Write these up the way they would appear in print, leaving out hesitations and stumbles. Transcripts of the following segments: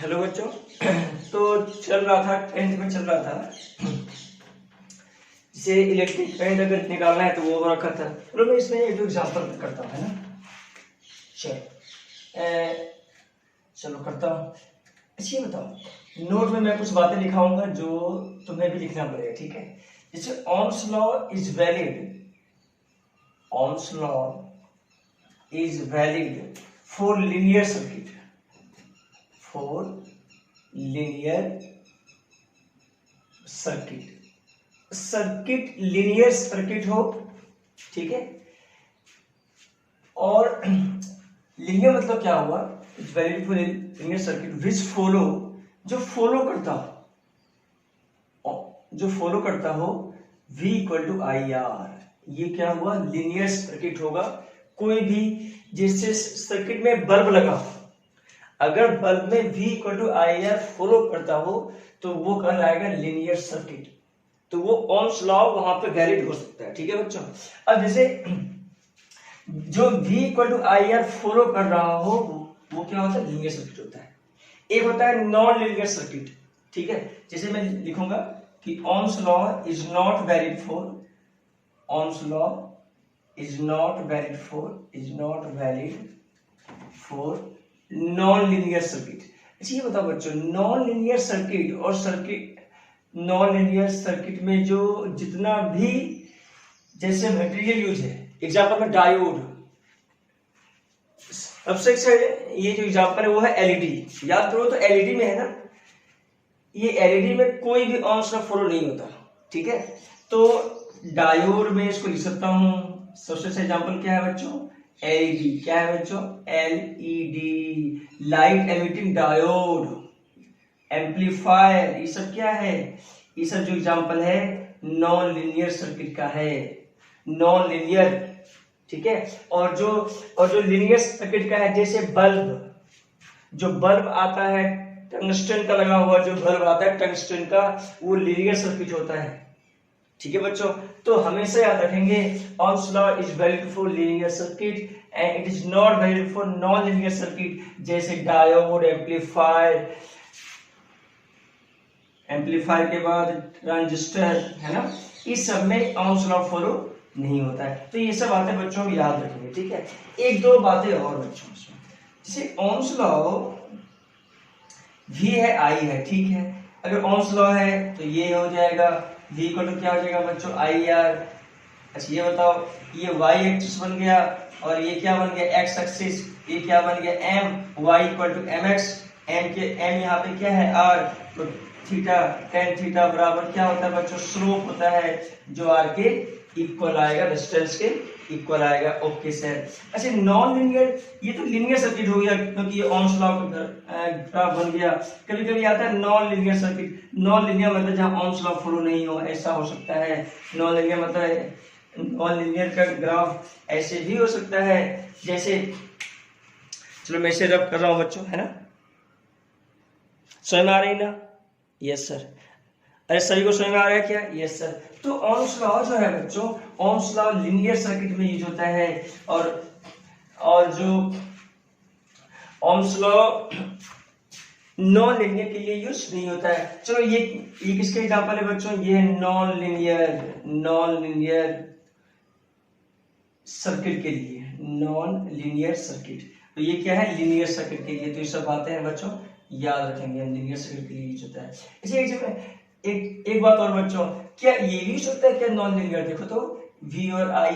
Hello बच्चों। तो चल रहा था, 10th में चल रहा था, जैसे इलेक्ट्रिक करंट अगर निकालना है तो वो रखा था। चलो मैं इसमें एक एग्जांपल करता हूँ, है ना। चलो करता हूँ। अच्छा ये बताओ, नोट में मैं कुछ बातें लिखाऊंगा जो तुम्हें भी लिखना पड़ेगा, ठीक है। जैसे Ohm's law is valid, Ohm's law is valid for linear circuit, for linear circuit, circuit linear circuit हो, ठीक है। और लीनियर मतलब क्या हुआ, it's valid for linear circuit which follow, जो फॉलो करता हो, जो फॉलो करता हो V equal to I R, ये क्या हुआ, लीनियर सर्किट होगा। कोई भी जैसे सर्किट में बल्ब लगा, अगर बल्ब में V equal to I R follow करता हो तो वो कहलाएगा लीनियर सर्किट, तो वो ओम्स लॉ वहां पे वैलिड हो सकता है, ठीक है बच्चों। अब जैसे जो V equal to I R follow कर रहा हो वो क्या होता है, लीनियर सर्किट होता है। एक होता है नॉन लीनियर सर्किट, ठीक है। जैसे मैं लिखूंगा कि ohms law is not valid for, ohms law is not valid for, is not valid for non linear circuit. अच्छा ये बताओ बच्चों, नॉन लीनियर सर्किट और सर्किट, नॉन लीनियर सर्किट में जो जितना भी जैसे मटेरियल यूज है, एग्जांपल में डायोड, सबसे अच्छा ये जो एग्जांपल है वो है एलईडी। याद करो तो एलईडी में है ना, ये एलईडी में कोई भी ओम्स लॉ फॉलो नहीं होता, ठीक है। तो डायोड में इसको लिख सकता हूं, सबसे अच्छा एग्जांपल क्या है बच्चों, एलईडी। क्या है बच्चों, LED, light emitting diode, amplifier, ये सब क्या है, ये सब जो एग्जांपल है नॉन लीनियर सर्किट का है, नॉन लीनियर, ठीक है। और जो लीनियर सर्किट का है, जैसे बल्ब, जो बल्ब आता है टंगस्टन का लगा हुआ, जो बल्ब आता है टंगस्टन का, वो लीनियर सर्किट होता है, ठीक है बच्चों। तो हमेशा याद रखेंगे ohms law is valid for linear circuit and it is not valid for non linear circuit, जैसे डायोड, एम्पलीफायर, एम्पलीफायर के बाद ट्रांजिस्टर, है ना, इस सब में ओम्स लॉ फॉलो नहीं होता है। तो ये सब बातें बच्चों हम याद रखेंगे, ठीक है। एक दो बातें और बच्चों इसमें, जैसे ओम्स लॉ V है, I है, ठीक है। अगर ओम्स लॉ है तो ये हो जाएगा V इक्वल टू क्या हो जाएगा बच्चों, आई आर। अच्छा ये बताओ, ये y एक्सिस बन गया और ये क्या बन गया, x एक्सिस, ये क्या बन गया m, y equal to M X, m के m यहाँ पे क्या है r, तो थीटा, टेन थीटा बराबर क्या होता है बच्चों, स्लोप होता है जो r के इक्वल आएगा, डिस्टेंस के इक्वल आएगा। Okay sir. अच्छा नॉन लीनियर, ये तो लीनियर सर्किट हो गया क्योंकि ये ओम्स लॉ का ग्राफ बन गया। कभी कभी आता है non linear circuit, non linear मतलब जहां ओम्स लॉ फॉलो नहीं हो, ऐसा हो सकता है। नॉन लीनियर मतलब नॉन लीनियर का ग्राफ ऐसे भी हो सकता है, जैसे चलो मैं इसे रब कर रहा हूं बच्चों, है ना, समझ में आ रही ना, यस सर। अरे सभी को समझ में आ रहा है क्या, यस सर। तो ओम्स लॉ जो है बच्चों, ओम्स लॉ लीनियर सर्किट में यूज होता है, और जो ओम्स लॉ नॉन लीनियर के लिए यूज नहीं होता है। चलो ये किसके एग्जांपल है बच्चों, ये non linear, non linear circuit के लिए, नॉन लीनियर सर्किट। तो ये क्या है, लीनियर सर्किट के लिए। तो ये सब बातें हैं बच्चों याद रखेंगे हम, लीनियर सर्किट के लिए यूज होता है। इसे एक बात और बच्चों, क्या ये भी हो सकता है क्या नॉन लीनियर, देखो तो V और I,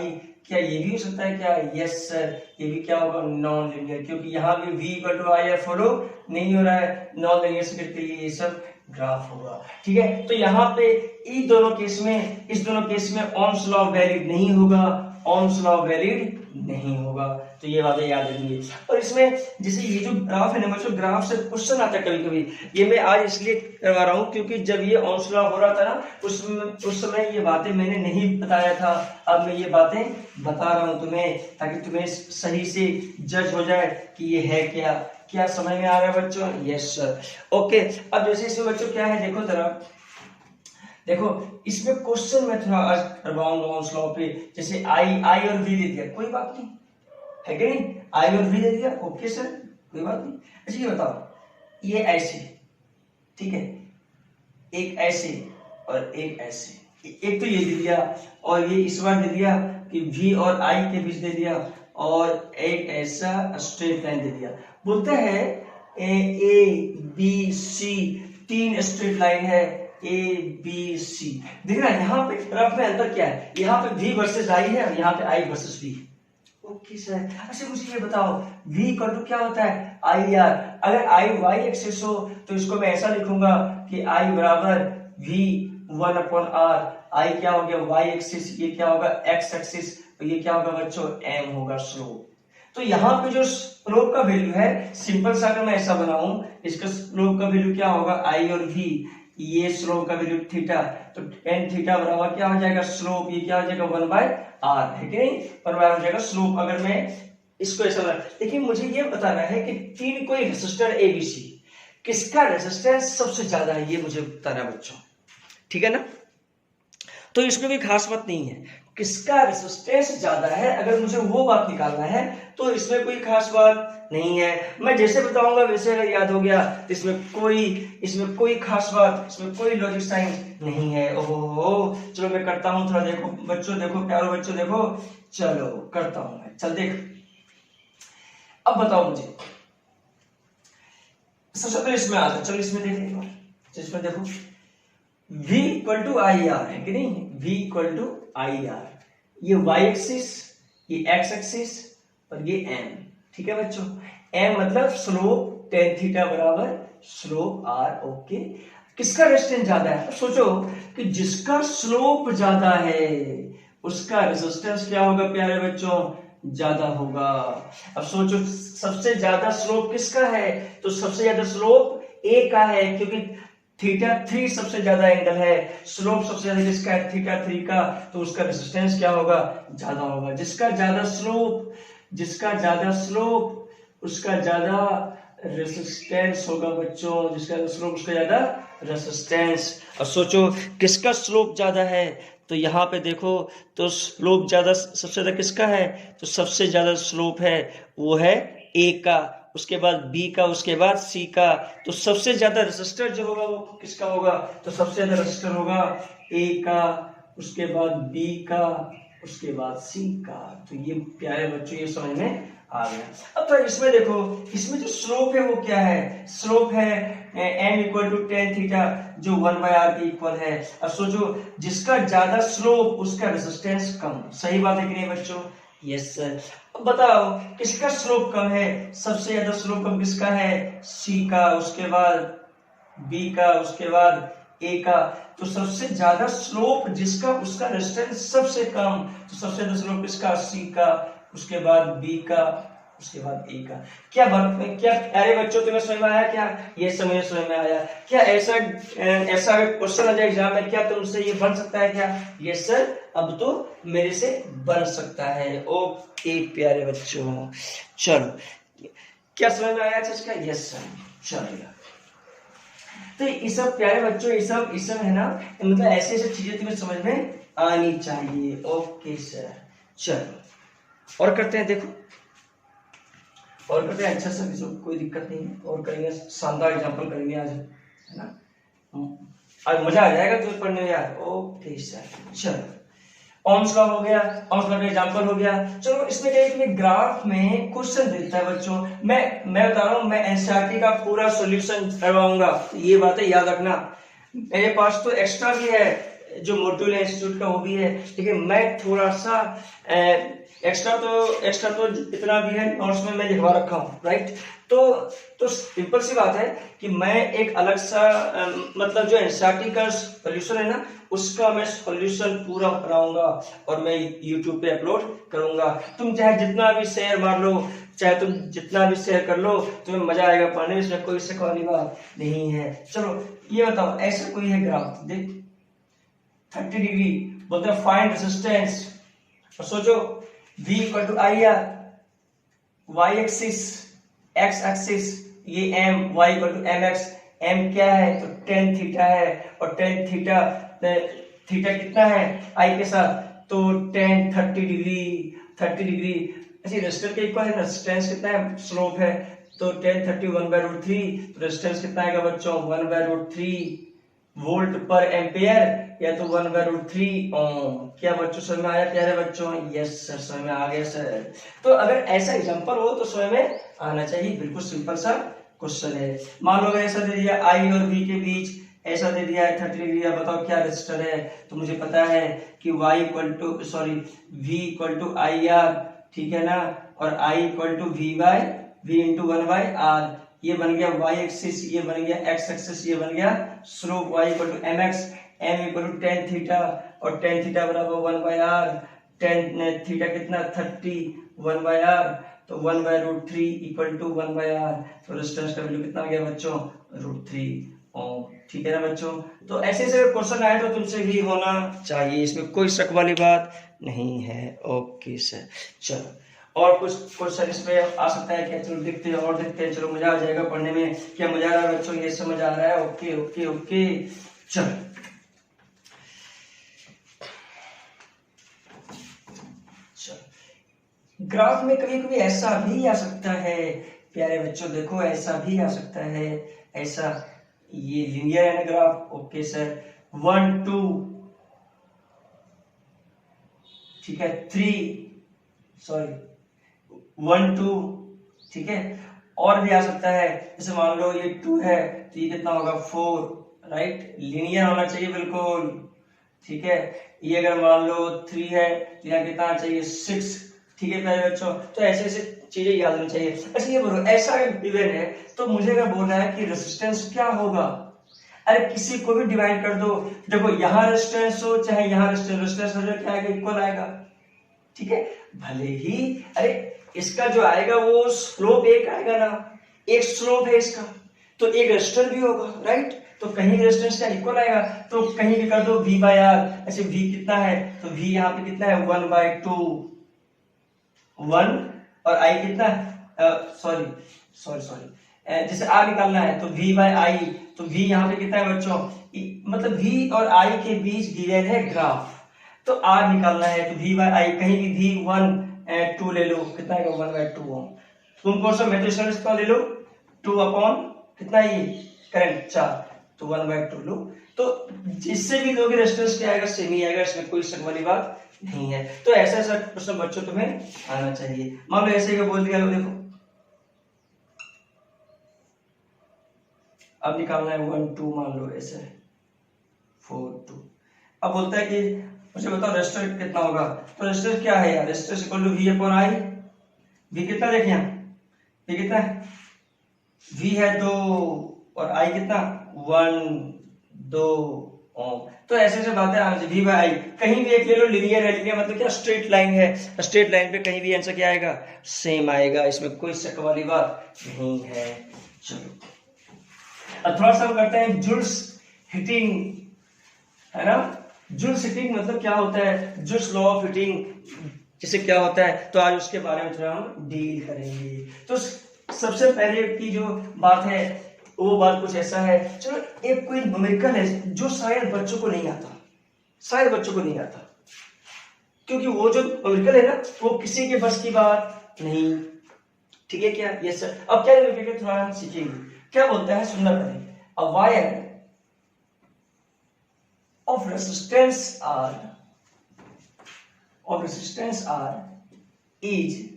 क्या ये भी हो सकता है क्या, यस सर, ये भी क्या होगा, नॉन लीनियर, क्योंकि यहाँ भी V equal to I follow नहीं हो रहा है। नॉन लीनियर सर्किट के लिए ये सब ग्राफ होगा, ठीक है। तो यहाँ पे इस दोनों केस में ओम्स लॉ वैलिड नहीं होगा, ओम्स लॉ वैलिड नहीं होगा। तो ये बातें याद रखिए। और इसमें जैसे ये जो ग्राफ है ना बच्चों, ग्राफ से क्वेश्चन आता है कभी कभी, ये मैं आज इसलिए करवा रहा हूँ क्योंकि जब ये ओम्स लॉ हो रहा था ना उस समय ये बातें मैंने नहीं बताया था। अब मैं ये बातें बता रहा हूँ तुम्हें, ताकि तुम्हें सही से जज हो जाए कि ये है क्या। क्या समझ में आ रहा है बच्चों, यस सर। ओके, अब जैसे इसमें बच्चों क्या है, देखो जरा, देखो इसमें क्वेश्चन मैं थोड़ा आज करवाऊंगा ओम्स लॉ पे। जैसे आई और V दे दिया, कोई बात नहीं है कि नहीं, आई और V दे दिया, ओके सर, कोई बात नहीं। अच्छा ये बताओ, ये ऐसे, ठीक है, एक ऐसे और एक ऐसे, एक तो ये दे दिया और ये इस बार दे दिया कि V और I के बीच दे दिया और एक ऐसा स्ट्रेट लाइन दे दिया। बोलता है ए बी सी, तीन स्ट्रेट लाइन है ए बी सी। देख रहा है यहाँ पे ग्राफ में अंतर क्या है, यहाँ पे V वर्सेस I है और यहाँ पे I versus V। Okay sir, अच्छा मुझे ये बताओ V इक्वल टू क्या होता है आई आर। अगर I y एक्सिस हो तो इसको मैं ऐसा लिखूंगा कि I बराबर V 1/r। I क्या हो गया y एक्सिस, ये क्या होगा x एक्सिस, तो ये क्या होगा बच्चों m होगा स्लोप। तो यहाँ पे जो स्लोप का वैल्यू है, सिंपल सा अगर मैं ऐसा बनाऊं, इसका स्लोप का वैल्यू क्या होगा I और V, ये स्लोप का वैल्यू थीटा, तो tan थीटा बराबर क्या हो जाएगा स्लोप, ये क्या हो जाएगा 1/r, है कि नहीं, 1/r हो जाएगा स्लोप। अगर मैं इसको ऐसा लेकिन मुझे ये बताना है कि तीन कोई रेसिस्टर एबीसी, किसका रेजिस्टेंस सबसे ज्यादा है ये मुझे बताना है बच्चों, ठीक है ना। तो इसमें भी खास बात नहीं है, किसका रेजिस्टेंस ज्यादा है, अगर मुझे वो बात निकालना है तो इसमें कोई खास बात नहीं है। मैं जैसे बताऊंगा वैसे अगर याद हो गया तो इसमें कोई खास बात, इसमें कोई लॉजिक साइन नहीं है। ओहो, चलो मैं करता हूं थोड़ा, देखो बच्चों, देखो प्यारो बच्चों, देखो चलो करता हूं मैं, चल देख। अब बताओ मुझे, सबसे पहले इसमें आ जाओ, चलो इसमें देख एक बार, इसमें देखो V equal to I R है कि नहीं, V equal to I R, ये y एक्सिस, ये x एक्सिस और ये m, ठीक है बच्चों। m मतलब स्लोप tan थीटा बराबर स्लोप r। ओके, किसका रेजिस्टेंस ज्यादा है, सोचो कि जिसका स्लोप ज्यादा है उसका रेजिस्टेंस क्या होगा प्यारे बच्चों, ज्यादा होगा। अब सोचो सबसे ज्यादा स्लोप किसका है, तो सबसे ज्यादा स्लोप a का है, क्योंकि थीटा 3 सबसे ज्यादा एंगल है, स्लोप सबसे ज्यादा किसका है थीटा 3 का, तो उसका रेजिस्टेंस क्या होगा, ज्यादा होगा। जिसका ज्यादा स्लोप उसका ज्यादा रेजिस्टेंस होगा बच्चों, जिसका स्लोप उसका ज्यादा रेजिस्टेंस। और सोचो किसका स्लोप ज्यादा है, तो यहाँ पे देखो तो स्लोप ज्यादा सबसे ज्यादा किसका है, तो सबसे ज्यादा स्लोप है वो है ए का, उसके बाद बी का, उसके बाद सी का। तो सबसे ज्यादा रेजिस्टर जो होगा वो किसका होगा, तो सबसे ज्यादा रेजिस्टर होगा ए का, उसके बाद बी का, उसके बाद सी का। तो ये प्यारे बच्चों ये समझ में आ गया। अब तो इसमें देखो, इसमें जो स्लोप है वो क्या है, स्लोप है m equal to tan theta जो 1/r के इक्वल है। अब सोचो जिसका ज्यादा स्लोप उसका रेजिस्टेंस कम, सही बात है कि नहीं बच्चों, यस सर। अब बताओ किसका स्लोप कम है, सबसे ज्यादा स्लोप कम किसका है, सी का, उसके बाद बी का, उसके बाद ए का। तो सबसे ज्यादा स्लोप जिसका उसका रेजिस्टेंस सबसे कम, तो सबसे ज्यादा स्लोप किसका, सी का, उसके बाद बी का, उसके बाद ए का। क्या अरे बच्चों तुम्हें समझ में आया क्या, ये समझ में आया क्या, ऐसा क्वेश्चन आ जाए एग्जाम में, क्या तुमसे ये बन सकता है क्या, यस सर, अब तो मेरे से बन सकता है। ओके प्यारे बच्चों, चलो क्या समझ में आया चीज का, यस सर, चलो। तो ये सब प्यारे बच्चों, ये सब है ना, मतलब ऐसे चीजें तुम्हें समझ में आनी चाहिए। ओके सर, चलो और करते हैं, देखो और करते हैं अच्छा सा, कोई दिक्कत नहीं है, और करेंगे, शानदार एग्जांपल करेंगे आज, है ना, आज मजा आ जाएगा तुम्हें पढ़ने में यार। ओके सर, चलो ओम्स लॉ हो गया, ओम्स लॉ का एग्जांपल हो गया। चलो इसमें क्या है कि ग्राफ में क्वेश्चन देता है बच्चों, मैं बता रहा हूँ, मैं एनसीईआरटी का पूरा सॉल्यूशन करवाऊंगा, ये बातें याद रखना। मेरे पास तो एक्स्ट्रा भी है जो मॉड्यूल है इंस्टीट्यूट का, वो भी है, लेकिन मैं थोड़ा सा एक्स्ट्रा तो इतना भी है नोट्स में मैं लिखवा रखा हूँ, राइट। तो सिंपल सी बात है कि मैं एक अलग सा मतलब जो एनसीईआरटी का सॉल्यूशन है ना, उसका मैं सॉल्यूशन पूरा बनाऊंगा और मैं YouTube पे अपलोड करूंगा। तुम चाहे जितना भी शेयर मार लो, चाहे तुम जितना भी शेयर कर लो, तुम्हें मजा आएगा पढ़ने में, इसमें कोई शक वाली बात नहीं है। चलो ये बताओ, ऐसा कोई है ग्राफ, देख 30 डिग्री, बोलते हैं फाइंड रेजिस्टेंस, और सोचो V equal to I R, y axis, x axis, ये m, y equal to M X, m क्या है तो tan थीटा है, और tan थीटा कितना है I के साथ, तो tan 30 डिग्री। ऐसे रेजिस्टर के इक्वल है, रेजिस्टेंस कितना है, स्लोप है तो 1030 1/√3, तो रेजिस्टेंस कितना आएगा बच्चों 1/√3 वोल्ट पर एम्पियर या तो 1/√3 ओम। क्या बच्चों समझ में आया प्यारे बच्चों? यस सर समझ में आ गया सर। तो अगर ऐसा एग्जांपल हो तो समझ में आना चाहिए, बिल्कुल सिंपल सा क्वेश्चन है। मान लो अगर ऐसा दे दिया आई और वी के बीच ऐसा दे दिया है 30 डिग्री, बताओ क्या रेजिस्टर है? तो मुझे पता है कि v equal to I R, ठीक है ना, और I equal to v into 1/r। ये बन गया y एक्सिस, ये बन गया x एक्सिस, ये बन गया slope y equal to mx, m equal to tan theta, और tan थीटा बराबर 1/r, tan थीटा कितना 30 1/r, तो 1/√3 इक्वल टू 1/r। तो रेजिस्टेंस का वैल्यू कितना आ गया बच्चों √3 ओम। ठीक है ना बच्चों? तो ऐसे ऐसे क्वेश्चन आए तो तुमसे भी होना चाहिए, इसमें कोई शक वाली बात नहीं है। ओके सर, चलो और कुछ क्वेश्चन इसमें आ सकता है क्या? चलो देखते हैं और देखते हैं, चलो मजा आ जाएगा पढ़ने में। क्या मजा आ रहा है बच्चों? ये समझ आ रहा है? ओके ओके ओके चलो ग्राफ में कभी कभी ऐसा भी आ सकता है प्यारे बच्चों, देखो ऐसा भी आ सकता है, ऐसा ये लीनियर है ना ग्राफ। ओके सर 1 2 ठीक है 3 सॉरी 1 2 ठीक है, और भी आ सकता है, जैसे मान लो ये 2 है तो ये कितना होगा 4, राइट, लीनियर होना चाहिए बिल्कुल। ठीक है, ये अगर मान लो 3 है तो यहाँ कितना आना चाहिए 6। ठीक है प्यारे बच्चों, तो ऐसे ऐसे चीजें याद होनी चाहिए। अच्छा ये बोलो ऐसा गिवन है तो मुझे अगर बोल रहा है कि रेजिस्टेंस क्या होगा, अरे किसी को भी डिवाइड कर दो, देखो यहाँ रेजिस्टेंस हो चाहे यहाँ रेजिस्टेंस हो जाए क्या आएगा इक्वल आएगा। ठीक है, भले ही अरे इसका जो आएगा वो स्लोप एक आएगा ना, एक स्लोप है इसका, तो एक रेजिस्टेंस भी होगा, राइट, तो कहीं रेजिस्टेंस का इक्वल आएगा, तो कहीं भी कर दो v/r। ऐसे v कितना है तो v यहाँ पे कितना है 1/2 1, और i कितना सॉरी सॉरी सॉरी जैसे r निकालना है तो v/i, तो v यहाँ पे कितना है बच्चों, मतलब v और i के बीच गिवन है ग्राफ, तो r निकालना है तो v/i, कहीं भी v 1 2 ले लो, कितना है 1/2 तुम कौन सा मैथमेटिक्स का ले लो 2 अपॉन कितना ये करंट 4, तो 1/2 लो, तो जिससे भी दोगे रेजिस्टेंस क्या आएगा सेम ही आएगा, इसमें कोई शक वाली बात नहीं है। तो ऐसा ऐसा प्रश्न बच्चों तुम्हें आना चाहिए। मान लो ऐसे ही बोल दिया, लो देखो अब निकालना है 1 2, मान लो ऐसे 4 2। अब बोलता है कि मुझे बताओ रेजिस्टेंस कितना होगा, तो रेजिस्टेंस क्या है यार, resistance equal to v upon i। v कितना देखें यहाँ, v कितना है, v है 2 और i कितना 1 2 ओम। तो ऐसे ऐसे बातें आना चाहिए। v/i कहीं भी एक ले लो, लीनियर है, लीनियर मतलब क्या स्ट्रेट लाइन है, स्ट्रेट लाइन पे कहीं भी आंसर क्या आएगा सेम आएगा, इसमें कोई शक वाली बात नहीं है। चलो अब थोड़ा सा हम करते हैं जूल्स हीटिंग, है ना। जूल्स हीटिंग मतलब क्या होता है, जूल्स लॉ ऑफ हीटिंग जैसे क्या होता है, तो आज उसके बारे में थोड़ा हम डील करेंगे। तो सबसे पहले की जो बात है वो बात कुछ ऐसा है, चलो एक कोई न्यूमेरिकल है जो शायद बच्चों को नहीं आता, शायद बच्चों को नहीं आता, क्योंकि वो जो न्यूमेरिकल है ना वो किसी के बस की बात नहीं। ठीक है क्या, यस सर। अब क्या न्यूमेरिकल थोड़ा हम सीखेंगे, क्या बोलता है सुनना पड़ेगा। A wire of resistance R is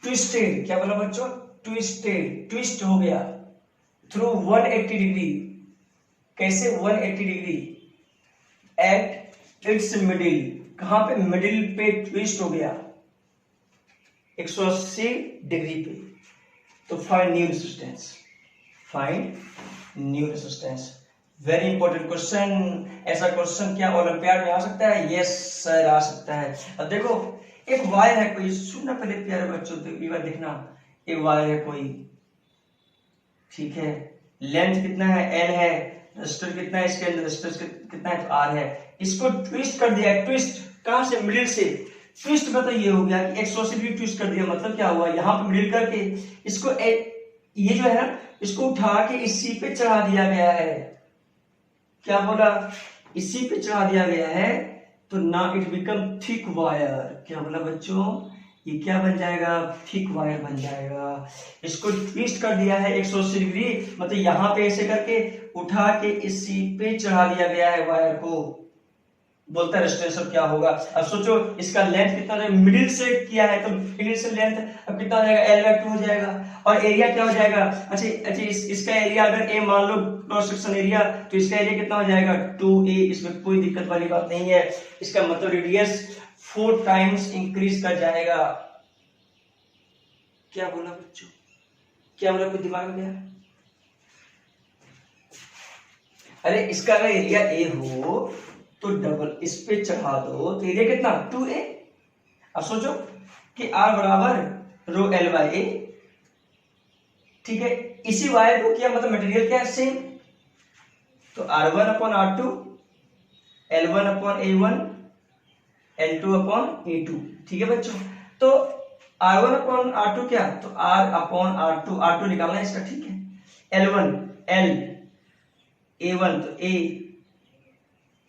twisted, क्या बोला बच्चों, ट्विस्टेड, ट्विस्ट हो गया थ्रू 180 डिग्री। कैसे 180 डिग्री, एट इट्स मिडिल, कहां पे मिडिल पे ट्विस्ट हो गया 180 डिग्री पे। तो find new resistance, find new resistance, very important question. ऐसा क्वेश्चन क्या ओलंपियाड में आ सकता है? यस सर आ सकता है। अब देखो एक वायर है कोई, सुनना पहले प्यारे बच्चों, देखना एक वायर है कोई, ठीक है, लेंथ कितना है L है, रेजिस्टर कितना है इसके अंदर, रेजिस्टर कितना है तो R है, इसको ट्विस्ट कर दिया, ट्विस्ट कहां से, मिडिल से। ट्विस्ट मतलब ये हो गया कि 180 डिग्री ट्विस्ट कर दिया, मतलब क्या हुआ, यहाँ पे मिडिल करके इसको ये जो है ना इसको उठा के इसी पे चढ़ा दिया गया है। क्या बोला, इसी पे चढ़ा दिया गया है, तो ना इट बिकम थिक वायर। क्या बोला बच्चों, ये क्या बन जाएगा, थिक वायर बन जाएगा। इसको ट्विस्ट कर दिया है 180 डिग्री, मतलब यहाँ पे ऐसे करके उठा के इसी पे चढ़ा दिया गया है वायर को, बोलता है रेस्टेंशन क्या होगा। अब सोचो इसका लेंथ कितना है, मिडिल से किया है तो मिडिल से लेंथ अब कितना हो जाएगा, L/2 हो जाएगा। और एरिया क्या हो जाएगा, अच्छा इसका एरिया अगर A मान लो क्रॉस सेक्शन एरिया, तो इसका एरिया कितना हो जाएगा 2A, इसमें कोई दिक्कत वाली बात नहीं है। इसका मतलब रेडियस 4 टाइम्स इंक्रीज कर जाएगा। क्या बोला बच्चों, क्या बोला, कोई दिमाग में गया? अरे इसका अगर एरिया A हो तो डबल इस पे चढ़ा दो तो एरिया कितना 2A। अब सोचो कि R बराबर रो L/A, ठीक है, इसी वायर को किया मतलब मटेरियल क्या है सेम, तो R1/R2, L1/A1, L2/A2, ठीक है बच्चों। तो R1/R2 क्या, तो R/R2, R2 निकालना है इसका, ठीक है। L1 L, A1 तो A,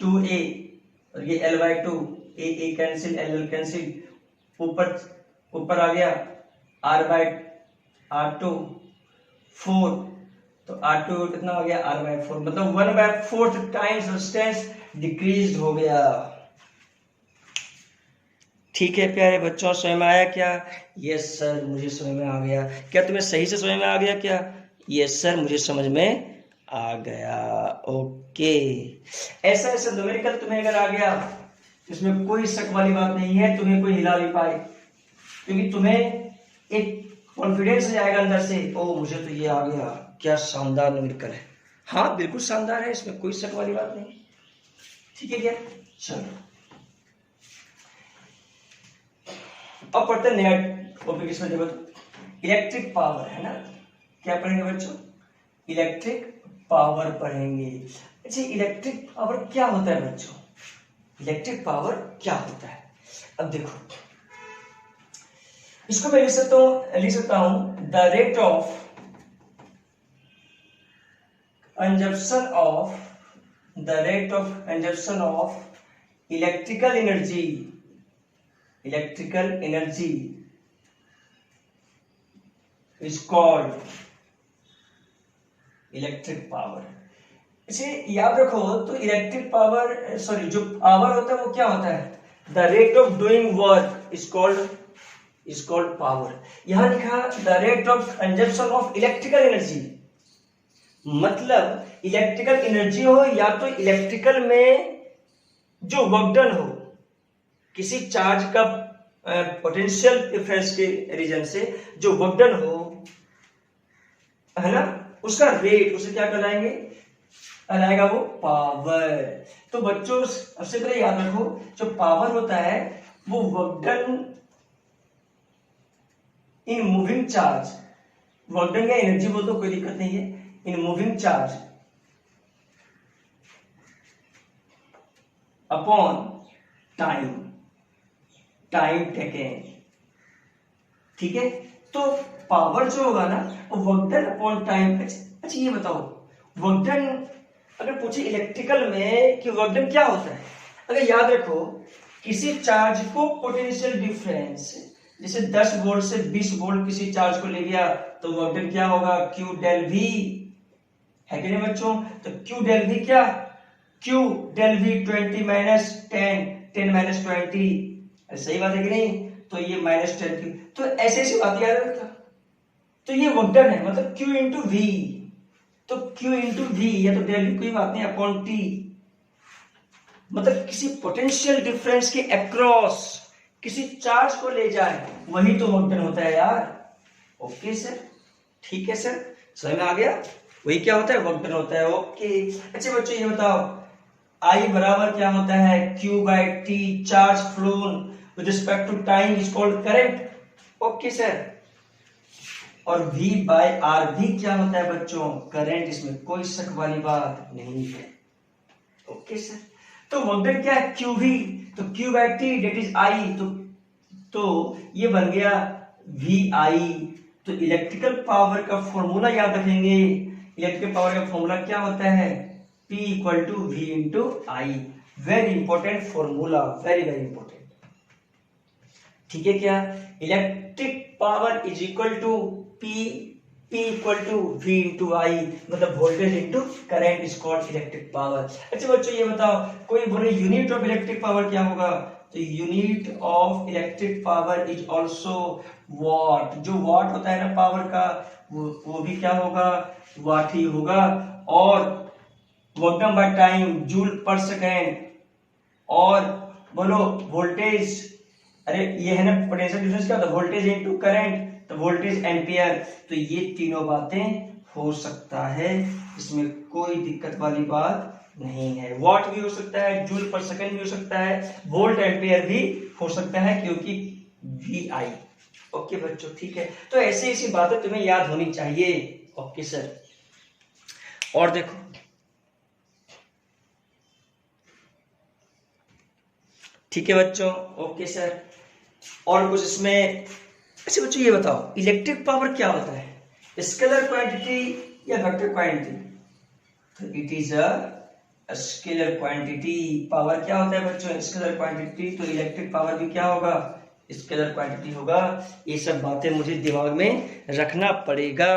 2A, और ये L/2, A cancel, L cancel, ऊपर आ गया R/R2 4, तो R2 कितना हो गया R/4, मतलब 1/4 टाइम्स रेजिस्टेंस डिक्रीज हो गया। ठीक है प्यारे बच्चों, समझ में आया क्या? यस सर मुझे समझ में आ गया। क्या तुम्हें सही से समझ में आ गया क्या? यस सर मुझे समझ में आ गया। ओके, ऐसा ऐसा न्यूमेरिकल तुम्हें अगर आ गया इसमें कोई शक वाली बात नहीं है, तुम्हें कोई हिला नहीं पाए, क्योंकि तुम्हें एक कॉन्फिडेंस जाएगा अंदर से, ओ मुझे तो ये आ गया, क्या शानदार न्यूमेरिकल है। हाँ बिल्कुल शानदार है, इसमें कोई शक वाली बात नहीं। ठीक है क्या, चलो अब पढ़ते हैं नया टॉपिक इसमें। देखो इलेक्ट्रिक पावर है ना, क्या पढ़ेंगे बच्चों, इलेक्ट्रिक पावर पढ़ेंगे। अच्छा इलेक्ट्रिक पावर क्या होता है बच्चों, इलेक्ट्रिक पावर क्या होता है? अब देखो इसको मैं लिख सकता हूं the rate of consumption of electrical energy is called electric power. इसे याद रखो, तो इलेक्ट्रिक पावर सॉरी जो पावर होता है वो क्या होता है, the rate of doing work is called power. यहां लिखा the rate of consumption of electrical energy, मतलब इलेक्ट्रिकल एनर्जी हो या तो इलेक्ट्रिकल में जो वर्क डन हो, किसी चार्ज का पोटेंशियल डिफरेंस के रीजन से जो वर्क डन हो, है ना, उसका रेट, उसे क्या कहलाएंगे, कहलाएगा वो पावर। तो बच्चों सबसे पहले याद रखो, जो पावर होता है वो work done in moving charge, work done या एनर्जी बोल दो कोई दिक्कत नहीं है, in moving charge upon time taken. ठीक है, तो पावर जो होगा ना वो वर्क डन अपॉन टाइम। अच्छा ये बताओ, वर्क डन अगर पूछे इलेक्ट्रिकल में कि वर्क डन क्या होता है, अगर याद रखो किसी चार्ज को पोटेंशियल डिफरेंस, जैसे 10 वोल्ट से 20 वोल्ट किसी चार्ज को ले गया तो वर्क डन क्या होगा, Q डेल V, है कि नहीं बच्चों? तो Q डेल V क्या, Q del V 20 minus 10, 10 minus 20, सही बात है कि नहीं? तो ये माइनस 10 की, तो ऐसे ऐसी बात याद रखता। तो ये वर्क डन है, मतलब Q इंटू V, तो Q इंटू V या तो डेल V कोई बात नहीं अपॉन T, मतलब किसी पोटेंशियल डिफरेंस के अक्रॉस किसी चार्ज को ले जाए, वही तो वर्क डन होता है यार। ओके सर, ठीक है सर, समझ में आ गया, वही क्या होता है, वर्क डन होता है। ओके अच्छा बच्चों ये बताओ, I बराबर क्या होता है, Q by T, charge flown with respect to time is called current. Okay sir, और V बाई R भी क्या होता है बच्चों, करंट, इसमें कोई शक वाली बात नहीं है। ओके सर, तो वर्क डन क्या है, QV, तो Q by T that is I, तो ये बन गया VI। तो इलेक्ट्रिकल पावर का फॉर्मूला याद रखेंगे, इलेक्ट्रिकल पावर का फॉर्मूला क्या होता है, P equal to V into I। Very important formula, very very important. ठीक है क्या, electric power is equal to P equal to V into I, मतलब voltage into current is called electric power. अच्छा बच्चों ये बताओ, कोई बोले यूनिट ऑफ इलेक्ट्रिक पावर क्या होगा, तो unit of electric power is also what. जो वॉट होता है ना पावर का, वो भी क्या होगा, वाट ही होगा। और वोल्टम by time, joule per second, और बोलो वोल्टेज, अरे ये है ना पोटेंशियल डिफरेंस, क्या होता है, वोल्टेज इनटू करंट, तो वोल्टेज एम्पियर। तो ये तीनों बातें हो सकता है, इसमें कोई दिक्कत वाली बात नहीं है। वॉट भी हो सकता है, जूल पर सेकंड भी हो सकता है, वोल्ट एम्पियर भी हो सकता है, क्योंकि वी आई। ओके बच्चों ठीक है, तो ऐसी ऐसी बातें तुम्हें याद होनी चाहिए। ओके सर, और देखो ठीक है बच्चों, ओके सर, और कुछ इसमें। अच्छा बच्चों ये बताओ, इलेक्ट्रिक पावर क्या होता है, स्केलर क्वांटिटी या वेक्टर क्वांटिटी, तो it is a scalar quantity. Power क्या होता है बच्चों, स्केलर क्वांटिटी, तो इलेक्ट्रिक पावर भी क्या होगा, स्केलर क्वांटिटी होगा। ये सब बातें मुझे दिमाग में रखना पड़ेगा।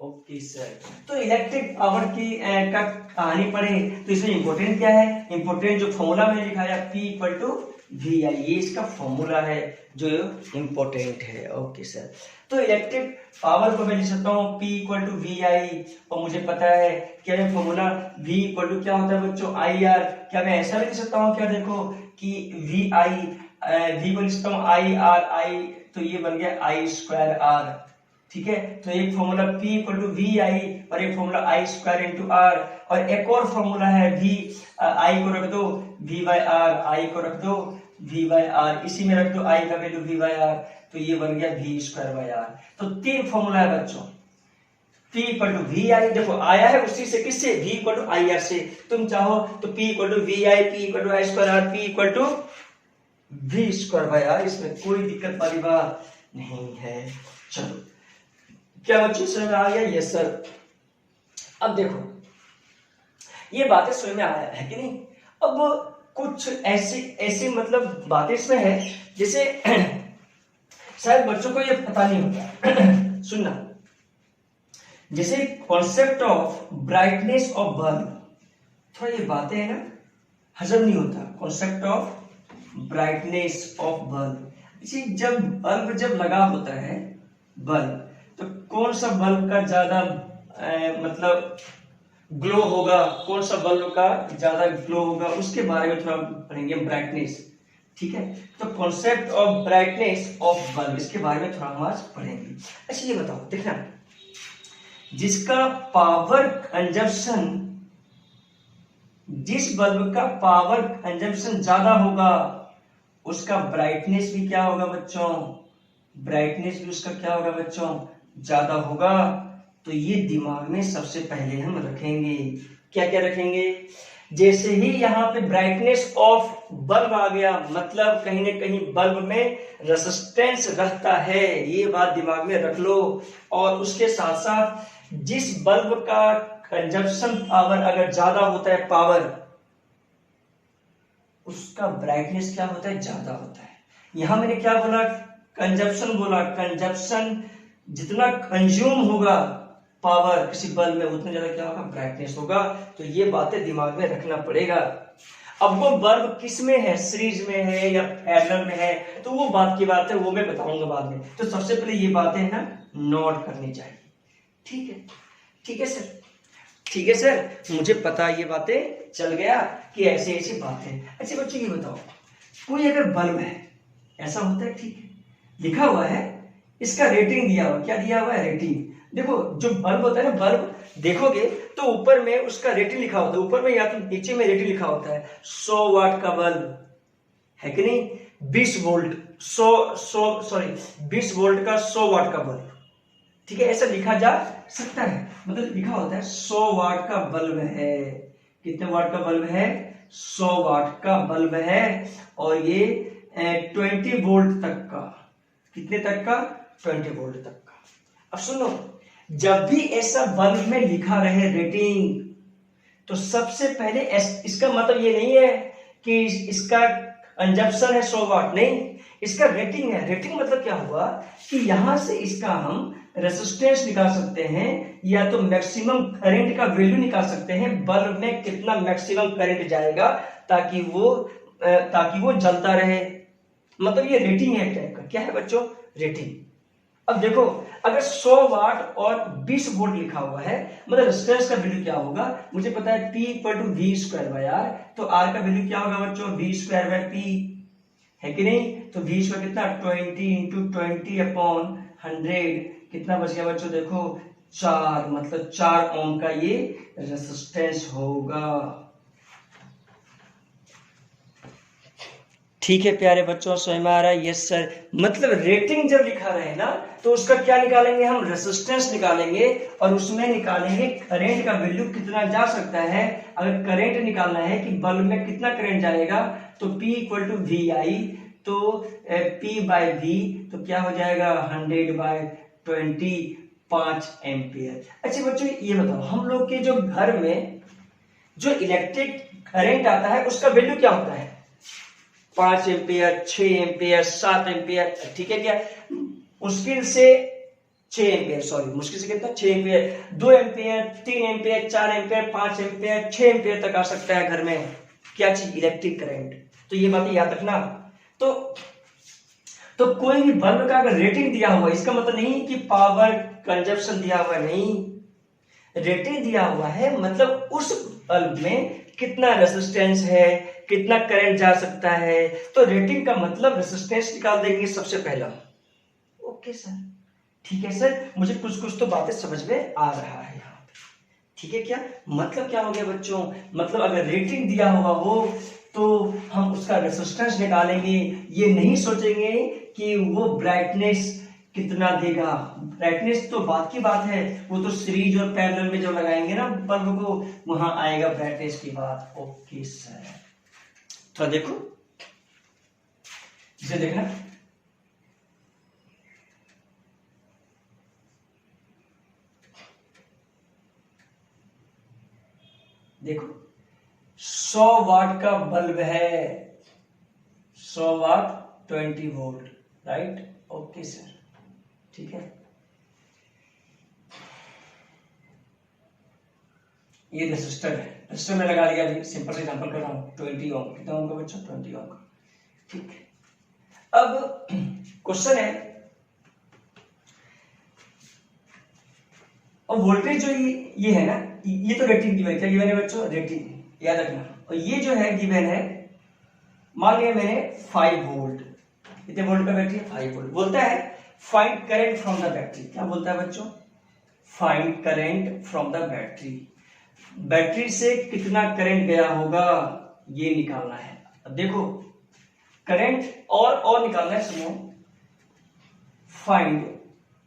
ओके सर, तो इलेक्ट्रिक पावर की का कहानी पढ़े, तो इसमें इंपॉर्टेंट क्या है, इंपॉर्टेंट जो फॉर्मूला में लिखा है P इक्वल टू वी आई, ये इसका फॉर्मूला है जो इंपॉर्टेंट है। ओके सर, तो इलेक्ट्रिक पावर को मैं लिख सकता हूँ P equal to V I, और मुझे पता है क्या है फॉर्मूला, V इक्वल टू क्या होता है बच्चों, आई आर। क्या मैं ऐसा भी लिख सकता हूँ, क्या देखो कि वी आई, वी को लिख सकता हूँ आई आर, आई तो ये बन गया आई स्क्वायर आर। ठीक है, तो एक formula P equal to V I, और एक formula I square into R, और एक और फॉर्मूला है V, आई को रख दो V बाय आर, आई को रख दो V बाय आर, इसी में रख दो आई का वैल्यू V बाय आर, तो ये बन गया V स्क्वायर बाय आर। तो तीन फॉर्मूला है बच्चों, P equal to V I, देखो आया है उसी से, किससे, V equal to I R से। तुम चाहो तो P equal to V I, P equal to I square R, P equal to V square by R, इसमें कोई दिक्कत वाली बात नहीं है। चलो क्या बच्चों समझ में आ गया, यस सर। अब देखो ये बातें समझ में आया है कि नहीं, अब कुछ ऐसी ऐसी मतलब बातें इसमें है जैसे शायद बच्चों को ये पता नहीं होता सुनना, जैसे concept of brightness of bulb, थोड़ा ये बातें है ना हजम नहीं होता, concept of brightness of bulb. इसी जब बल्ब जब लगा होता है बल्ब, तो कौन सा बल्ब का ज्यादा मतलब ग्लो होगा, कौन सा बल्ब का ज्यादा ग्लो होगा, उसके बारे में थोड़ा पढ़ेंगे ब्राइटनेस। ठीक है, तो concept of brightness of bulb, इसके बारे में थोड़ा हम आज पढ़ेंगे। अच्छा ये बताओ, देखना जिसका पावर कंजप्शन, जिस बल्ब का पावर कंजप्शन ज्यादा होगा उसका ब्राइटनेस भी क्या होगा बच्चों, ब्राइटनेस भी उसका क्या होगा बच्चों, ज्यादा होगा। तो ये दिमाग में सबसे पहले हम रखेंगे। क्या क्या रखेंगे, जैसे ही यहाँ पे ब्राइटनेस ऑफ बल्ब आ गया, मतलब कहीं ना कहीं बल्ब में रेजिस्टेंस रहता है, ये बात दिमाग में रख लो। और उसके साथ साथ जिस बल्ब का कंजप्शन पावर अगर ज्यादा होता है, पावर उसका ब्राइटनेस क्या होता है, ज्यादा होता है। यहां मैंने क्या बोला, कंजप्शन बोला, कंजप्शन जितना कंज्यूम होगा पावर किसी बल्ब में उतना ज्यादा क्या होगा, ब्राइटनेस होगा। तो ये बातें दिमाग में रखना पड़ेगा। अब वो बल्ब किस में है, सीरीज में है या पैरेलल में है, तो वो बात की बात है, वो मैं बताऊंगा बाद में। तो सबसे पहले ये बातें ना नोट करनी चाहिए। ठीक है, ठीक है सर, ठीक है सर, मुझे पता ये बातें चल गया कि ऐसी ऐसी बातें। अच्छा बच्चों ये बताओ, कोई अगर बल्ब है, ऐसा होता है, ठीक है, लिखा हुआ है, इसका रेटिंग दिया हुआ, क्या दिया हुआ है, रेटिंग। देखो जो बल्ब होता है ना, बल्ब देखोगे तो ऊपर में उसका रेटिंग लिखा होता है, ऊपर में या तो नीचे में रेटिंग लिखा होता है। 100 वाट का बल्ब है कि नहीं, 20 वोल्ट, 20 वोल्ट का 100 वाट का बल्ब, ठीक है, ऐसा लिखा जा सकता है। मतलब लिखा होता है 100 वाट का बल्ब है, कितने वाट का बल्ब है, 100 वाट का बल्ब है, और ये 20 वोल्ट तक का, कितने तक का, 20 वोल्ट तक का। अब सुनो, जब भी ऐसा बल्ब में लिखा रहे रेटिंग, तो सबसे पहले इसका मतलब ये नहीं है कि इसका कंजप्शन है 100 वाट, नहीं, इसका रेटिंग है। रेटिंग मतलब क्या हुआ कि यहां से इसका हम रेजिस्टेंस निकाल सकते हैं या तो मैक्सिमम करंट का वैल्यू निकाल सकते हैं, बल्ब में कितना मैक्सिमम करंट जाएगा ताकि वो जलता रहे। मतलब ये रेटिंग है एक टाइप का। क्या है बच्चों? रेटिंग। अब देखो, अगर 100 वाट और 20 वोल्ट लिखा हुआ है, मतलब रेजिस्टेंस का वैल्यू क्या होगा? मुझे पता है P = V²/R, तो R का वैल्यू क्या होगा बच्चों? V²/P, है कि नहीं? तो V² कितना? 20 × 20/100, कितना बच गया बच्चों? देखो 4, मतलब 4 ओम का ये रेजिस्टेंस होगा। ठीक है प्यारे बच्चों, समझ में आ रहा है? Yes sir. मतलब रेटिंग जब लिखा रहे ना तो उसका क्या निकालेंगे हम? रेजिस्टेंस निकालेंगे और उसमें निकालेंगे करंट का वैल्यू कितना जा सकता है। अगर करंट निकालना है कि बल्ब में कितना करंट जाएगा तो P = VI, तो P/V तो क्या हो जाएगा? 100/20, 5 एम्पियर। अच्छा बच्चों ये बताओ, हम लोग के जो घर में जो इलेक्ट्रिक करंट आता है उसका वैल्यू क्या होता है? 5 एम्पियर, 6 एम्पियर, 7 एम्पियर, ठीक है क्या? मुश्किल से 6 एम्पियर, सॉरी मुश्किल से कितना? 6 ampere, 2 ampere, 3 ampere, 4 ampere, 5 ampere, 6 ampere तक आ सकता है घर में। क्या चीज? Electric current. तो ये बात याद रखना। तो कोई भी बल्ब का अगर रेटिंग दिया हुआ, इसका मतलब नहीं कि पावर कंजप्शन दिया हुआ, नहीं, रेटिंग दिया हुआ है मतलब उस बल्ब में कितना रेजिस्टेंस है, कितना करंट जा सकता है। तो रेटिंग का मतलब रेजिस्टेंस निकाल देंगे सबसे पहला। ओके सर, ठीक है सर, मुझे कुछ तो बातें समझ में आ रहा है यहाँ पे, ठीक है क्या? मतलब क्या हो गया बच्चों? मतलब अगर रेटिंग दिया हुआ हो तो हम उसका रेजिस्टेंस निकालेंगे, ये नहीं सोचेंगे कि वो ब्राइटनेस कितना देगा। ब्राइटनेस तो बात की बात है, वो तो सीरीज और पैरेलल में जब लगाएंगे ना बल्ब को, वहां आएगा ब्राइटनेस की बात। ओके सर, तो देखो इसे देखना, देखो 100 वाट का बल्ब है, 100 वाट 20 वोल्ट, राइट? ओके सर, ठीक है। ये रेजिस्टर है, रेजिस्टर में लगा लिया, अभी सिंपल से एग्जांपल कर रहा हूं। 20 ओम, कितना ओम का बच्चा? 20 ओम का, ठीक है। अब क्वेश्चन है, और वोल्टेज जो ये है ना, ये तो रेटिंग गिवन, क्या गिवन है बच्चों? रेटिंग, याद रखना। और ये जो है गिवन है, मान लिया मैंने 5 वोल्ट, कितने वोल्ट का बैटरी? 5 वोल्ट। बोलता है find current from the battery. क्या बोलता है बच्चों? Find current from the battery. Battery से कितना करंट गया होगा ये निकालना है। अब देखो करंट और निकालना है, सुनो। Find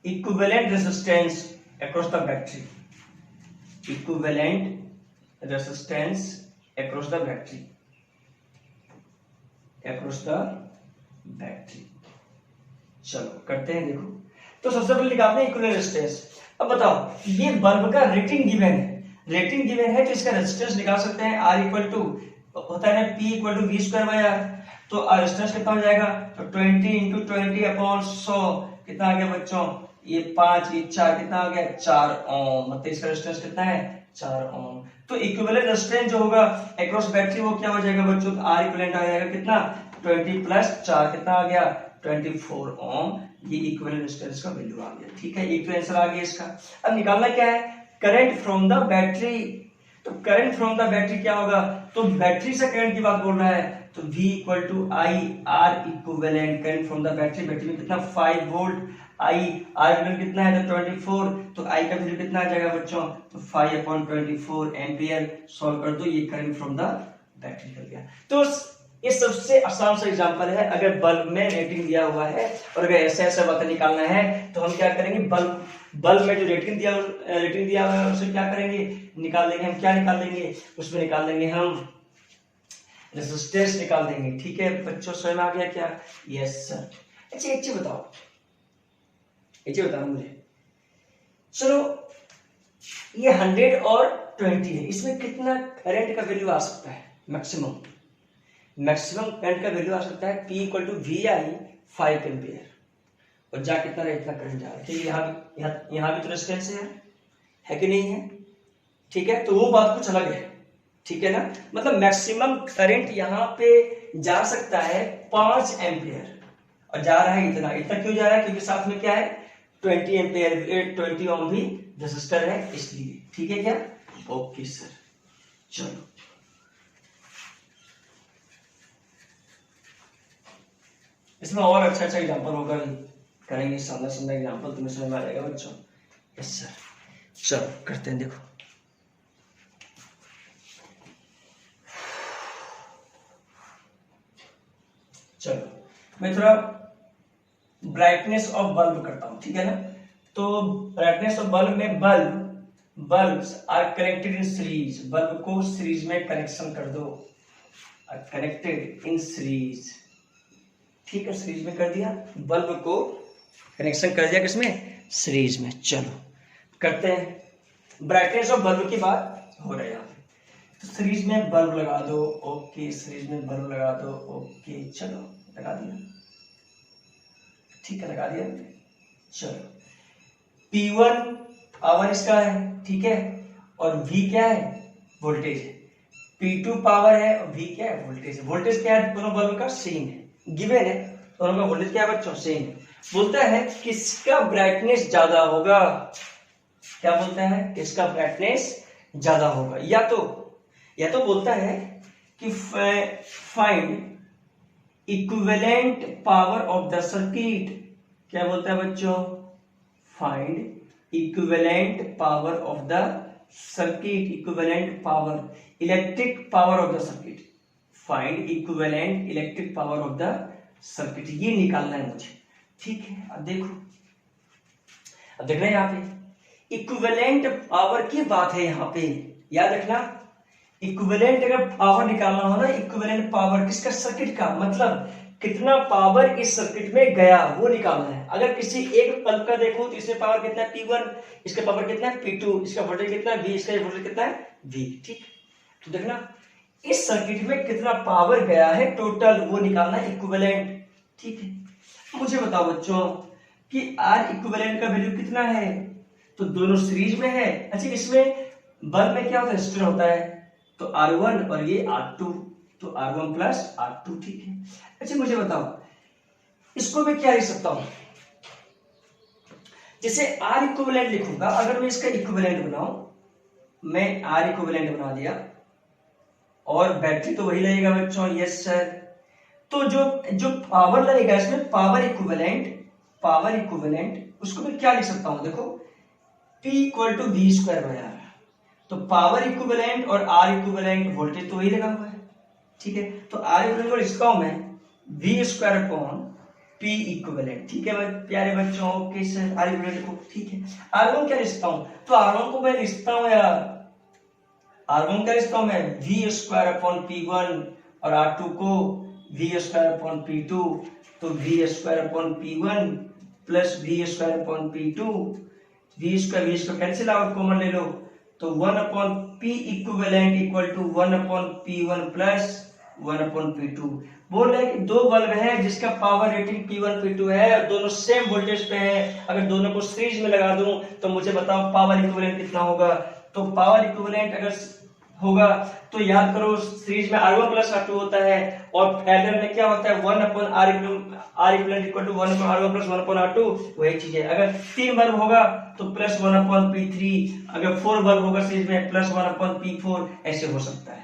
equivalent resistance across the battery, equivalent resistance across the battery, across the battery। चलो करते हैं। देखो तो सबसे पहले निकालते हैं इक्विवेलेंट रेजिस्टेंस। अब बताओ ये बल्ब का रेटिंग गिवन है, रेटिंग गिवन है तो इसका रेजिस्टेंस निकाल सकते हैं। R = होता है ना P = V²/R, तो रेजिस्टेंस कितना हो जाएगा? तो 20 × 20/100 कितना आ गया बच्चों? ये 5, ये 4, कितना आ गया? 4 ओम। मतलब इसका रेजिस्टेंस कितना है? 4 ओम। तो इक्विवेलेंट रेजिस्टेंस जो होगा अक्रॉस बैटरी वो क्या हो जाएगा बच्चों? R इक्विवेलेंट आ जाएगा कितना? 20 + 4 कितना आ गया? 24 ओम। ये इक्विवेलेंट रेजिस्टेंस का वैल्यू आ गया, ठीक है। एक तो आंसर आ गया इसका। अब निकालना क्या है? Current from the battery. तो करंट फ्रॉम द बैटरी क्या होगा? तो बैटरी से करंट की बात बोल रहा है, तो V = I R equivalent. Current from the battery, battery में कितना? 5 वोल्ट। I R वैल्यू कितना है? तो 24, तो I का वैल्यू कितना आ जाएगा बच्चों? तो 5/24 एम्पियर। सॉल्व कर दो, ये करंट फ्रॉम द बैटरी निकल गया। तो ये सबसे आसान सा एग्जांपल है। अगर बल्ब में रेटिंग दिया हुआ है और अगर ऐसा बातें निकालना है तो हम क्या करेंगे? बल्ब में जो रेटिंग दिया हुआ है उसे क्या करेंगे? निकाल देंगे। हम क्या निकाल देंगे? उसमें निकाल देंगे हम रेजिस्टेंस निकाल देंगे, ठीक है बच्चों। समझ में आ गया क्या? Yes sir. अच्छा एक चीज बताओ, मुझे, चलो ये 100 और 20 है, इसमें कितना करंट का वैल्यू आ सकता है? मैक्सिमम करंट का वैल्यू आ सकता है P = VI 5 एम्पियर, और जा कितना रहा इतना करंट जा रहा है। ठीक है, यहाँ भी तो रेजिस्टेंस है कि नहीं है, ठीक है, तो वो बात कुछ अलग है, ठीक है ना। मतलब मैक्सिमम करंट यहाँ पे जा सकता है 5 एम्पियर, और जा रहा है इतना। इतना क्यों जा रहा है? क्योंकि साथ में क्या है, 20 एम्पियर 20 ओम भी रेजिस्टर है, इसलिए। ठीक है क्या? ओके सर, चलो इसमें और अच्छा एग्जांपल होगा, करेंगे सामने एग्जांपल, तुम्हें समझ में आ जाएगा बच्चों। यस सर, चलो करते हैं। देखो चलो मैं थोड़ा ब्राइटनेस ऑफ बल्ब करता हूं, ठीक है ना। तो ब्राइटनेस ऑफ बल्ब में bulbs are connected in series, bulb को सीरीज में कनेक्शन कर दो, कनेक्टेड इन सीरीज। ठीक है, सीरीज में कर दिया, बल्ब को कनेक्शन कर दिया किसमें? सीरीज में। चलो करते हैं। ब्राइटनेस ऑफ बल्ब की बात हो रही है यहाँ पे, तो सीरीज में बल्ब लगा दो। ओके, सीरीज में बल्ब लगा दो। ओके चलो लगा दिया, ठीक है लगा दिया। चलो P1 पावर इसका है, ठीक है, और V क्या है? वोल्टेज है। P2 पावर है और V क्या है? वोल्टेज है। वोल्टेज क्या है? दोनों बल्ब का सेम है, गिवन है, दोनों का वोल्टेज क्या है बच्चों? सेम है। बोलता है किसका ब्राइटनेस ज्यादा होगा? क्या बोलता है? किसका ब्राइटनेस ज्यादा होगा? या तो बोलता है कि find equivalent power of the circuit. क्या बोलता है बच्चों? Find equivalent power of the circuit, equivalent power, electric power of the circuit. Find equivalent electric power of the circuit, ये निकालना है मुझे। ठीक है, अब देखो, अब देखना यहाँ पे इक्विवेलेंट पावर की बात है। यहाँ पे याद रखना, इक्विवेलेंट अगर पावर निकालना हो ना, इक्विवेलेंट पावर किसका? सर्किट का, मतलब कितना पावर इस सर्किट में गया वो निकालना है। अगर किसी एक बल्ब का देखो तो इसमें पावर कितना है? P1, इसका पावर कितना है? P2, इसका वोल्टेज कितना है? V, इसका वोल्टेज कितना है? V। ठीक, तो देखना इस सर्किट में कितना पावर गया है टोटल, वो निकालना है, इक्विवेलेंट। ठीक है, मुझे बताओ बच्चों कि R इक्विवेलेंट का वैल्यू कितना है? तो दोनों सीरीज में है। अच्छा, इसमें बल्ब में क्या होता है? रेजिस्टर होता है, तो R1 और ये R2, तो R1 प्लस R2। ठीक है, अच्छा मुझे बताओ इसको मैं क्या लिख सकता हूं? जैसे R इक्विवेलेंट लिखूंगा, अगर मैं इसका इक्विवेलेंट बनाऊं, मैं R इक्विवेलेंट बना दिया, और बैटरी तो वही लगेगा बच्चों। यस सर, तो जो पावर लगेगा इसमें, पावर इक्विवेलेंट उसको मैं क्या लिख सकता हूं? देखो P equal to V square by R, तो पावर इक्विवेलेंट और R इक्विवेलेंट, वोल्टेज तो वही लगा हुआ है। ठीक है, तो R इक्विवेलेंट को लिखता हूं मैं V square upon P equivalent. ठीक है प्यारे बच्चों, ओके सर, R इक्विवेलेंट को। ठीक है, R1 क्या लिखता हूं? तो R1 को मैं लिखता हूं यार, R1 क्या लिखता हूं मैं? V स्क्वायर अपॉन P1, और R2 को V स्क्वायर अपॉन P2, तो V square upon P1 plus V square upon P2, V square cancel out, common ले लो, तो 1 upon P equivalent equal to 1 upon P1 plus 1 upon P2। बोल रहे हैं कि दो बल्ब है जिसका पावर रेटिंग P1 P2 है और दोनों सेम वोल्टेज पे है। अगर दोनों को सीरीज में लगा दूं तो मुझे बताओ पावर इक्विवेलेंट कितना होगा? तो पावर इक्विवेलेंट अगर होगा तो याद करो, सीरीज में R1 प्लस R2 होता है, और पैरेलल में क्या होता है? 1 upon R equivalent equal to 1 upon R1 plus 1 upon R2, वही चीज है। अगर 3 बल्ब होगा तो प्लस 1 अपॉन P3, अगर 4 बल्ब होगा सीरीज में प्लस 1 अपॉन P4, ऐसे हो सकता है।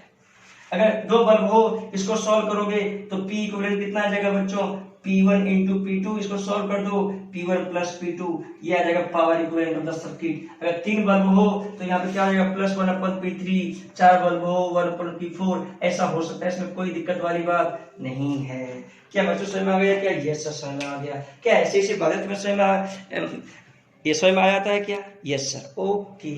अगर 2 बल्ब हो, इसको सॉल्व करोगे तो P इक्विवेलेंट कितना आ जाएगा बच्चों? P1 इंटू P2, इसको सॉल्व कर दो, P1 प्लस P2, ये आ जाएगा power equivalent of the circuit. अगर 3 बल्ब हो तो यहाँ पे क्या हो जाएगा? प्लस 1 अपॉन P3, 4 बल्ब हो 1 अपॉन P4, ऐसा हो सकता है, इसमें कोई दिक्कत वाली बात नहीं है। क्या बच्चों समझ में आ गया क्या? यस सर समझ में आ गया। क्या ऐसे ऐसी बातें तुम्हें समझ में ये समझ में आ जाता है क्या? यस सर, ओके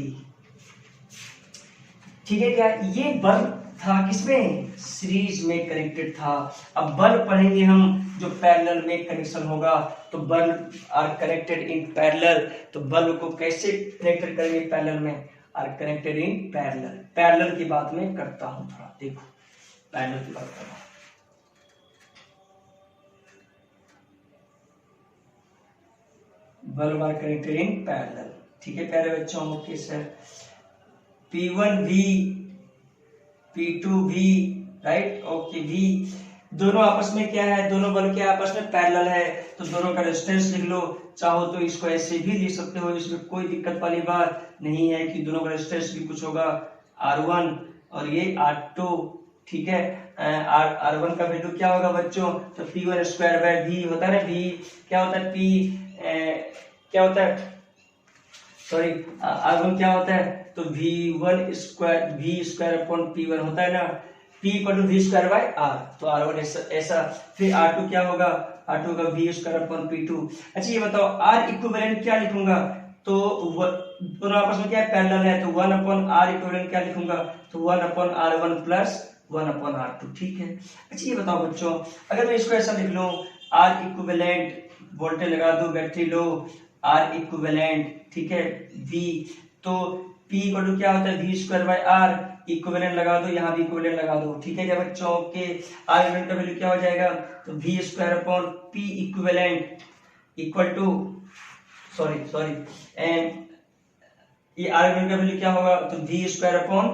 ठीक है। क्या ये बल्ब था किसमें? सीरीज में कनेक्टेड था। अब बल्ब पढ़ेंगे हम जो पैरेलल में कनेक्शन होगा, तो bulb are connected in parallel, तो बल्ब को कैसे कनेक्टेड करेंगे पैरेलल में? Are connected in parallel. Parallel की बात में करता हूं, थोड़ा देखो पैरेलल की बात कर रहा हूं। Bulb are connected in parallel. ठीक है प्यारे बच्चों, okay sir. P1 V, P2 V, right, okay V दोनों आपस में क्या है, दोनों बल्ब क्या आपस में पैरेलल है, तो दोनों का रेजिस्टेंस लिख लो। चाहो तो इसको ऐसे भी लिख सकते हो, इसमें कोई दिक्कत वाली बात नहीं है कि दोनों का रेजिस्टेंस भी कुछ होगा R1 और ये R2। ठीक है, R1 का वैल्यू क्या होगा बच्चों, तो P1 स्क्वायर बाय V होता है ना, V क्या होता है, क्या होता है, सॉरी R1 क्या होता है, तो V1 square V square upon P1 होता है ना, P equal to V square by R, तो R1 ऐसा। फिर R2 क्या होगा, R2 का V स्क्वायर अपॉन P2। अच्छा ये बताओ R इक्विवेलेंट क्या लिखूंगा, तो दोनों आपस में क्या है, पैरेलल है, तो 1 अपॉन R इक्विवेलेंट क्या लिखूंगा, तो 1 upon R1 plus 1 upon R2। ठीक है, अच्छा ये बताओ बच्चों, अगर मैं इसको ऐसा लिख लूं, R इक्विवेलेंट, वोल्टेज लगा दो, बैटरी लो, R इक्विवेलेंट, ठीक है, V, तो P इक्वल टू क्या होता है, V square by R, equivalent लगा दो, यहाँ भी इक्विवेलेंट लगा दो। ठीक है क्या बच्चों, के R इक्विवेलेंट का वैल्यू क्या हो जाएगा, तो V square upon P equivalent equal to, sorry and ये R इक्विवेलेंट का वैल्यू क्या होगा, तो V square upon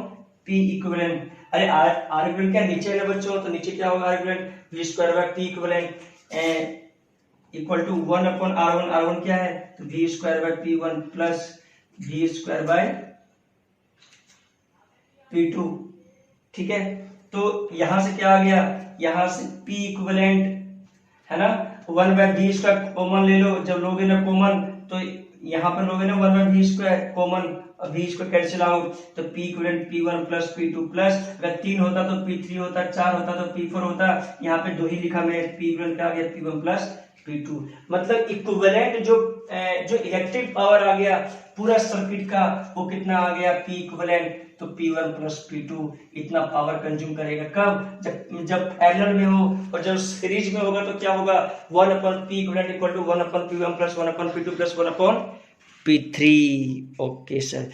P equivalent. अरे R इक्विवेलेंट क्या नीचे है बच्चों, तो नीचे क्या होगा, R equivalent V square by P equivalent equal to 1 upon R1, R1 क्या है, तो V square by P1 plus V square by P2। ठीक है, तो यहां से क्या आ गया, यहां से P इक्विवेलेंट है ना, 1 बाय V स्क्वायर कॉमन ले लो, जब लोगे ना कॉमन तो यहाँ पर लोगे ना 1 बाय V स्क्वायर कॉमन, और V स्क्वायर कैंसिल आउट, तो P equivalent P1 plus P2 plus, अगर 3 होता तो P3 होता, 4 होता तो P4 होता, यहाँ पे 2 ही लिखा मैं, P इक्विवेलेंट क्या आ गया, P1 प्लस P2। मतलब इक्विवेलेंट जो इलेक्ट्रिक पावर आ गया पूरा सर्किट का, वो कितना आ गया, P इक्विवेलेंट, तो P1 प्लस P2 इतना पावर कंज्यूम करेगा। कब, जब पैरेलल में हो, और जब सीरीज में होगा तो क्या होगा, 1 upon P equivalent equal to 1 upon P1 plus 1 upon P2 plus 1 upon P3। Okay sir.